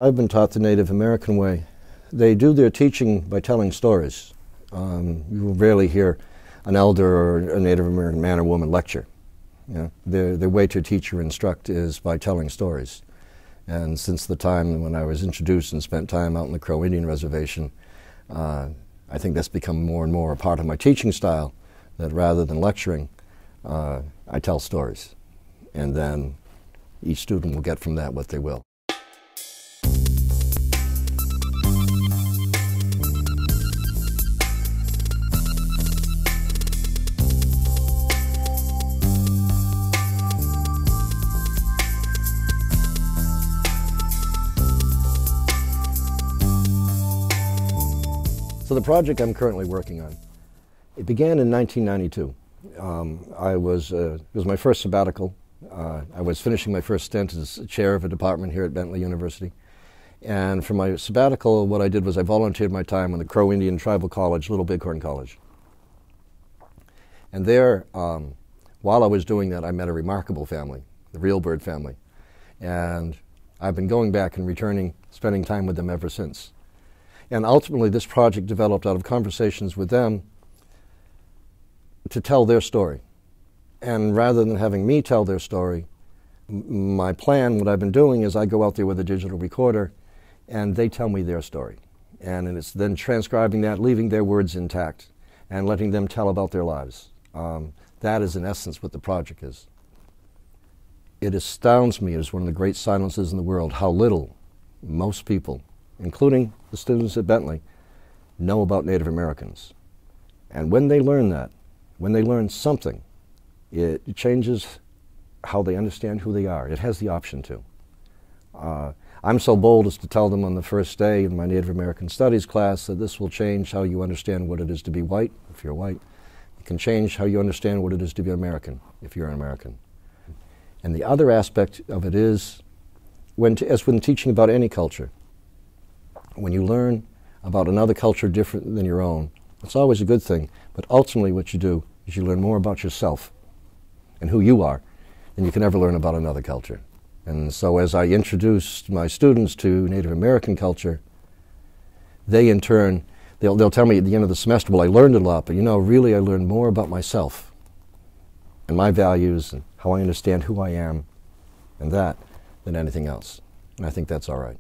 I've been taught the Native American way. They do their teaching by telling stories. You will rarely hear an elder or a Native American man or woman lecture. You know, their way to teach or instruct is by telling stories. And since the time when I was introduced and spent time out in the Crow Indian Reservation, I think that's become more and more a part of my teaching style, that rather than lecturing, I tell stories. And then each student will get from that what they will. So the project I'm currently working on, it began in 1992. It was my first sabbatical. I was finishing my first stint as chair of a department here at Bentley University. And for my sabbatical, what I did was I volunteered my time in the Crow Indian Tribal College, Little Bighorn College. And there, while I was doing that, I met a remarkable family, the Real Bird family. And I've been going back and returning, spending time with them ever since. And ultimately, this project developed out of conversations with them to tell their story. And rather than having me tell their story, my plan, what I've been doing, is I go out there with a digital recorder and they tell me their story. And it's then transcribing that, leaving their words intact, and letting them tell about their lives. That is, in essence, what the project is. It astounds me, as one of the great silences in the world, how little most people, including the students at Bentley, know about Native Americans. And when they learn that, when they learn something, it changes how they understand who they are. It has the option to. I'm so bold as to tell them on the first day in my Native American Studies class that this will change how you understand what it is to be white, if you're white. It can change how you understand what it is to be American, if you're an American. And the other aspect of it is, as when teaching about any culture, when you learn about another culture different than your own, it's always a good thing, but ultimately what you do is you learn more about yourself and who you are than you can ever learn about another culture. And so as I introduced my students to Native American culture, they in turn, they'll tell me at the end of the semester, well, I learned a lot, but you know, really I learned more about myself and my values and how I understand who I am and that than anything else. And I think that's all right.